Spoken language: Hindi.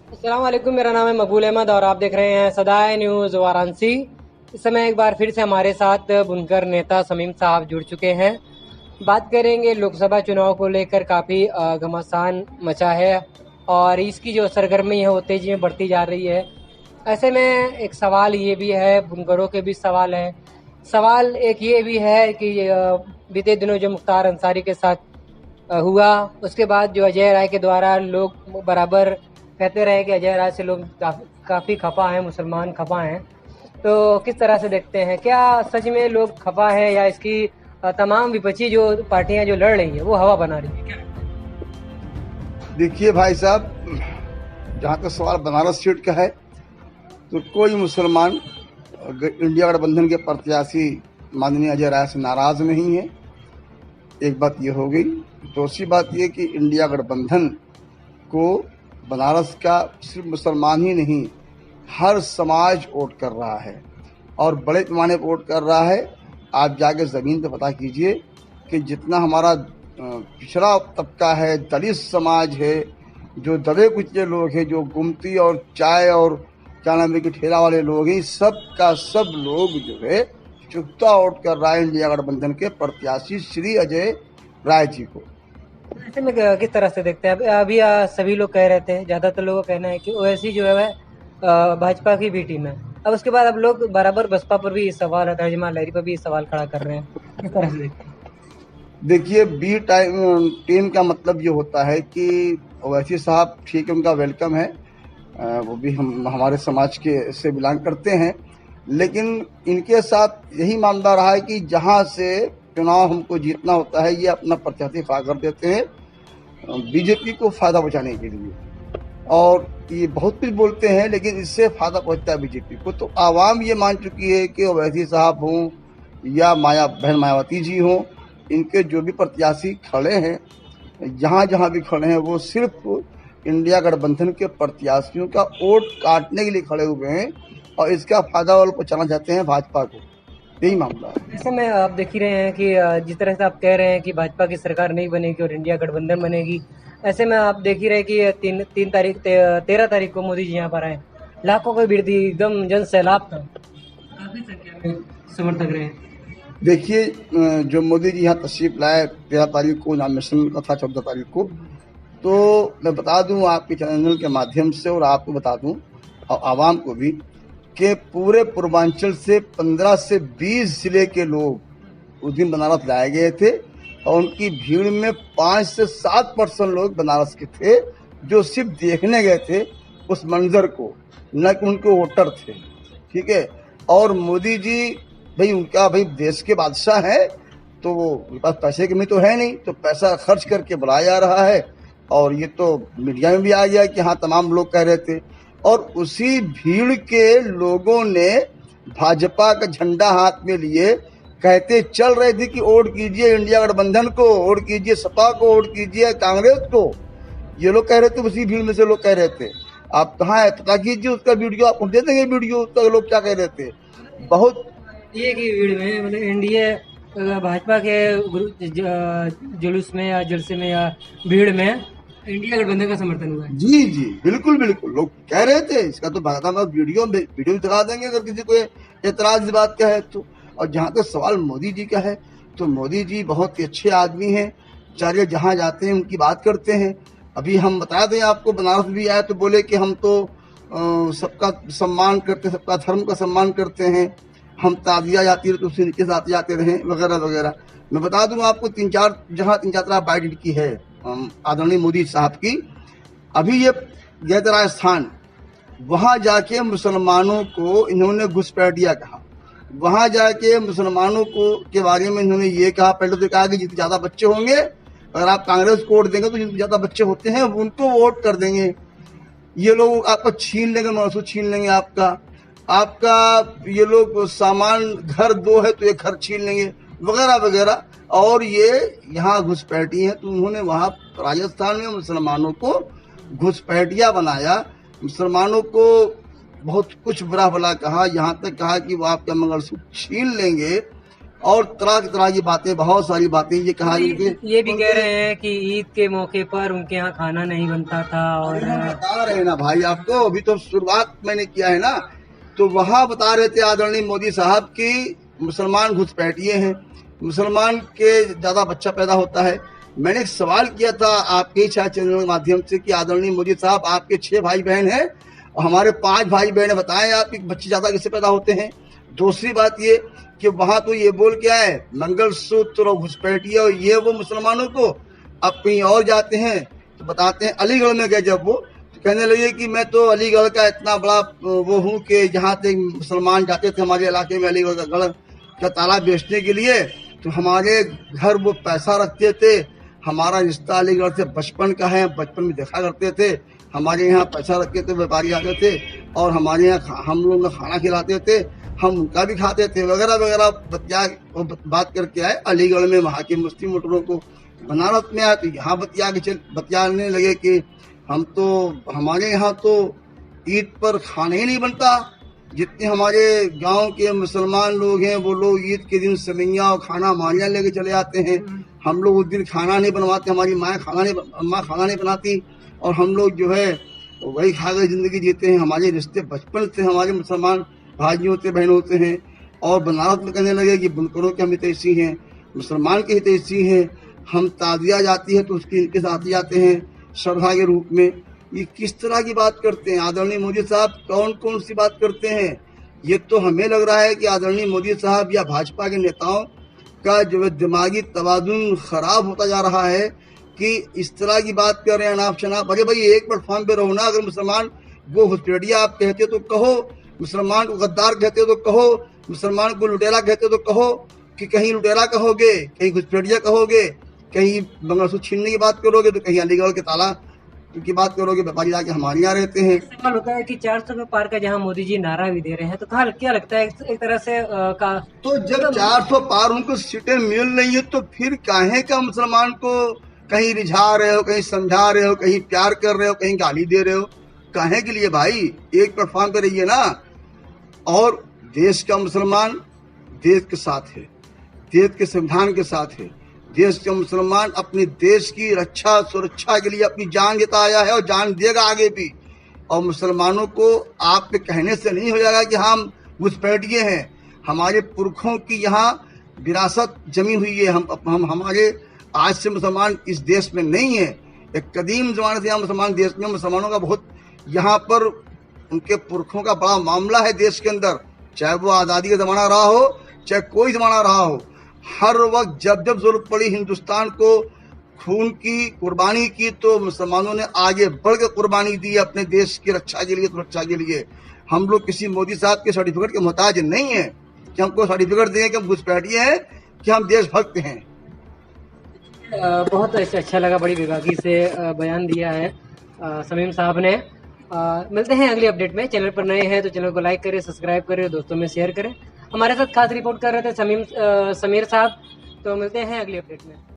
अस्सलाम वालेकुम, मेरा नाम है मकबूल अहमद और आप देख रहे हैं सदाए न्यूज़ वाराणसी। इस समय एक बार फिर से हमारे साथ बुनकर नेता समीम साहब जुड़ चुके हैं। बात करेंगे लोकसभा चुनाव को लेकर। काफ़ी घमासान मचा है और इसकी जो सरगर्मी है वो तेज़ी में बढ़ती जा रही है। ऐसे में एक सवाल ये भी है, बुनकरों के भी सवाल है। सवाल एक ये भी है कि बीते दिनों जो मुख्तार अंसारी के साथ हुआ, उसके बाद जो अजय राय के द्वारा लोग बराबर कहते रहे कि अजय राय से लोग काफ़ी खफा हैं, मुसलमान खफा हैं। तो किस तरह से देखते हैं, क्या सच में लोग खफा हैं या इसकी तमाम विपक्षी जो पार्टियां जो लड़ रही हैं वो हवा बना रही है? देखिए भाई साहब, जहाँ तक सवाल बनारस सीट का है तो कोई मुसलमान इंडिया गठबंधन के प्रत्याशी माननीय अजय राय से नाराज नहीं है। एक बात ये हो गई। दूसरी बात ये कि इंडिया गठबंधन को बनारस का सिर्फ मुसलमान ही नहीं, हर समाज वोट कर रहा है और बड़े पैमाने पर वोट कर रहा है। आप जाके ज़मीन पे पता कीजिए कि जितना हमारा पिछड़ा तबका है, दलित समाज है, जो दबे कुचले लोग हैं, जो गुमती और चाय और क्या नाम है कि ठेला वाले लोग हैं, सब का सब लोग जो है चुकता वोट कर रहा है इंडिया गठबंधन के प्रत्याशी श्री अजय राय जी को। ऐसे में किस तरह से देखते हैं? अभी सभी लोग कह रहे थे, ज़्यादातर लोगों का कहना है कि ओवैसी जो है भाजपा की बी टीम है। अब उसके बाद अब लोग बराबर बसपा पर भी ये सवाल, तर्जुमान लहरी पर भी ये सवाल खड़ा कर रहे हैं। किस तरह से देखते हैं? देखिए, बी टीम का मतलब ये होता है कि ओवैसी साहब ठीक है, उनका वेलकम है। वो भी हमारे समाज के से बिलोंग करते हैं, लेकिन इनके साथ यही मामला रहा है कि जहाँ से चुनाव हमको जीतना होता है ये अपना प्रत्याशी खड़ा कर देते हैं बीजेपी को फायदा पहुँचाने के लिए। और ये बहुत कुछ बोलते हैं लेकिन इससे फायदा पहुँचता है बीजेपी को। तो आवाम ये मान चुकी है कि ओवैसी साहब हों या बहन मायावती जी हों, इनके जो भी प्रत्याशी खड़े हैं, जहाँ जहाँ भी खड़े हैं, वो सिर्फ इंडिया गठबंधन के प्रत्याशियों का वोट काटने के लिए खड़े हुए हैं और इसका फायदा वो लोग पहुँचाना चाहते हैं भाजपा को। यही मामला है। ऐसे में आप देख ही रहे हैं कि जिस तरह से आप कह रहे हैं कि भाजपा की सरकार नहीं बनेगी और इंडिया गठबंधन बनेगी, ऐसे में आप देख ही रहे कि 13 तारीख को मोदी जी यहाँ पर आए, लाखों की भीड़ थी, एकदम जन सैलाब था, काफी संख्या में समर्थक रहे। देखिए, जो मोदी जी यहाँ तशरीफ लाए 13 तारीख को, नॉमिनेशन का था 14 तारीख को, तो मैं बता दूं आपके चैनल के माध्यम से और आपको बता दूं और आवाम को भी कि पूरे पूर्वांचल से 15 से 20 जिले के लोग उस दिन बनारस लाए गए थे और उनकी भीड़ में 5 से 7% लोग बनारस के थे जो सिर्फ देखने गए थे उस मंजर को, न कि उनके वोटर थे। ठीक है। और मोदी जी भाई, उनका भाई देश के बादशाह है, तो वो उनके पास पैसे की कमी तो है नहीं, तो पैसा खर्च करके बुलाया जा रहा है। और ये तो मीडिया में भी आ गया कि हाँ, तमाम लोग कह रहे थे। और उसी भीड़ के लोगों ने भाजपा का झंडा हाथ में लिए कहते चल रहे थे कि वोट कीजिए इंडिया गठबंधन को, वोट कीजिए सपा को, वोट कीजिए कांग्रेस को। ये लोग कह रहे थे, उसी भीड़ में से लोग कह रहे थे। आप कहाँ है, पता कीजिए उसका वीडियो, आप दे देंगे वीडियो उसका, लोग क्या कह रहे थे। बहुत ये की भीड़ में मतलब एनडीए भाजपा के जुलूस में या जलसे में या भीड़ में इंडिया गठबंधन का समर्थन हुआ है। जी जी, बिल्कुल बिल्कुल, लोग कह रहे थे। इसका तो बाकायदा वीडियो दिखा देंगे अगर किसी को एतराज इस बात का है तो। और जहाँ तक सवाल मोदी जी का है, तो मोदी जी बहुत ही अच्छे आदमी हैं, चाहे जहाँ जाते हैं उनकी बात करते हैं। अभी हम बता दें आपको, बनारस भी आए तो बोले कि हम तो सबका सम्मान करते, सबका धर्म का सम्मान करते हैं, हम ताजिया जाती रहे तो उससे नीचे से आते जाते रहे, वगैरह वगैरह। मैं बता दूं आपको, तीन चार तरह बाइट की है आदरणीय मोदी साहब की। अभी ये गए थे राजस्थान, वहां जाके मुसलमानों को इन्होंने घुसपैठिया कहा। वहां जाके मुसलमानों को के बारे में इन्होंने ये कहा, पहले तो कहा कि जितने ज्यादा बच्चे होंगे, अगर आप कांग्रेस को वोट देंगे तो जितने ज्यादा बच्चे होते हैं उनको वोट कर देंगे। ये लोग आपको छीन लेंगे, महसूस छीन लेंगे आपका ये लोग सामान, घर 2 है तो एक घर छीन लेंगे, वगैरह वगैरह। और ये यहाँ घुसपैठी हैं, तो उन्होंने वहाँ राजस्थान में मुसलमानों को घुसपैठिया बनाया, मुसलमानों को बहुत कुछ बुरा भला कहा, यहाँ तक कहा कि वो आपका मंगलसूत्र छीन लेंगे। और तरह की बातें, बहुत सारी बातें ये कहा। ये भी कह रहे हैं कि ईद के मौके पर उनके यहाँ खाना नहीं बनता था। और बता रहे हैं ना भाई आपको, अभी तो शुरुआत मैंने किया है ना, तो वहाँ बता रहे थे आदरणीय मोदी साहब की मुसलमान घुसपैठिए हैं, मुसलमान के ज्यादा बच्चा पैदा होता है। मैंने एक सवाल किया था आपके छाया चैनल के माध्यम से कि आदरणीय मोदी साहब, आपके 6 भाई बहन हैं और हमारे 5 भाई बहन, बताएं आपके बच्चे ज्यादा किससे पैदा होते हैं। दूसरी बात ये कि वहां तो ये बोल के आए मंगलसूत्र और घुसपैठिया और ये वो मुसलमानों को, अब कहीं और जाते हैं तो बताते हैं अलीगढ़ में गए जब वो, तो कहने लगे कि मैं तो अलीगढ़ का इतना बड़ा वो हूँ कि जहाँ तक मुसलमान जाते थे हमारे इलाके में अलीगढ़ का गढ़ का ताला बेचने के लिए, तो हमारे घर वो पैसा रखते थे। हमारा रिश्ता अलीगढ़ से बचपन का है, बचपन में देखा करते थे, हमारे यहाँ पैसा रखते थे, व्यापारी आते थे और हमारे यहाँ हम लोग खाना खिलाते थे, हम उनका भी खाते थे, वगैरह वगैरह बात करके आए अलीगढ़ में वहाँ के मुस्लिम वोटरों को। बनारस में आए तो यहाँ बतियाने लगे कि हमारे यहाँ तो ईद पर खाना ही नहीं बनता। जितने हमारे गांव के मुसलमान लोग हैं वो लोग ईद के दिन सेवइयाँ और खाना हमारे यहाँ लेके चले आते हैं। हम लोग उस दिन खाना नहीं बनवाते, हमारी माँ खाना नहीं बनाती और हम लोग जो है वही खा कर जिंदगी जीते हैं। हमारे रिश्ते बचपन से हमारे मुसलमान भाई होते, बहन होते हैं। और बनारस में कहने लगे कि बुनकरों के हम हितैषी हैं, मुसलमान के हितैषी हैं, हम ताजिया जाती है तो उसकी इनके साथ ही जाते हैं श्रद्धा के रूप में। ये किस तरह की बात करते हैं आदरणीय मोदी साहब, कौन कौन सी बात करते हैं। ये तो हमें लग रहा है कि आदरणीय मोदी साहब या भाजपा के नेताओं का जो है दिमागी तवाजुन खराब होता जा रहा है कि इस तरह की बात कर रहे हैं अनाप शनाप। अरे भाई एक प्लेटफॉर्म पे रहो ना, अगर मुसलमान वो घुसपैठिया आप कहते हो तो कहो, मुसलमान को गद्दार कहते हो तो कहो, मुसलमान को लुटेरा कहते हो तो कहो, कि कहीं लुटेरा कहोगे, कहीं घुसपैठिया कहोगे, कहीं मंगलसूत्र छीनने की बात करोगे तो कहीं अलीगढ़ के ताला की बात करोगे, व्यापारी जाके हमारे यहाँ रहते हैं। सवाल होता है कि 400 के पार का जहाँ मोदी जी नारा भी दे रहे हैं, तो क्या लगता है एक तरह से तो जब 400 पार उनको सीटें मिल रही है तो फिर काहे का मुसलमान को कहीं रिझा रहे हो, कहीं समझा रहे हो, कहीं प्यार कर रहे हो, कहीं गाली दे रहे हो, काहे के लिए भाई। एक प्लेटफॉर्म पे रहिए ना। और देश का मुसलमान देश के साथ है, देश के संविधान के साथ है। देश का मुसलमान अपने देश की रक्षा सुरक्षा के लिए अपनी जान देता आया है और जान देगा आगे भी। और मुसलमानों को आपके कहने से नहीं हो जाएगा कि हम घुसपैठिए हैं। हमारे पुरखों की यहाँ विरासत जमी हुई है। हम हमारे आज से मुसलमान इस देश में नहीं है, एक कदीम जमाने से यहाँ मुसलमान देश में, मुसलमानों का बहुत यहाँ पर उनके पुरखों का बड़ा मामला है देश के अंदर। चाहे वो आज़ादी का जमाना रहा हो, चाहे कोई जमाना रहा हो, हर वक्त जब जब जरूरत पड़ी हिंदुस्तान को खून की कुर्बानी की तो मुसलमानों ने आगे बढ़ के कुर्बानी दी अपने देश की रक्षा के लिए, सुरक्षा के लिए। हम लोग किसी मोदी साहब के सर्टिफिकेट के मोहताज नहीं है कि हमको सर्टिफिकेट दें कि हम घुसपैठिए हैं कि हम देशभक्त हैं। बहुत अच्छा लगा, बड़ी विभागी से बयान दिया है शमीम साहब ने। मिलते हैं अगली अपडेट में। चैनल पर नए हैं तो चैनल को लाइक करें, सब्सक्राइब करें, दोस्तों में शेयर करें। हमारे साथ खास रिपोर्ट कर रहे थे समीर साहब। तो मिलते हैं अगली अपडेट में।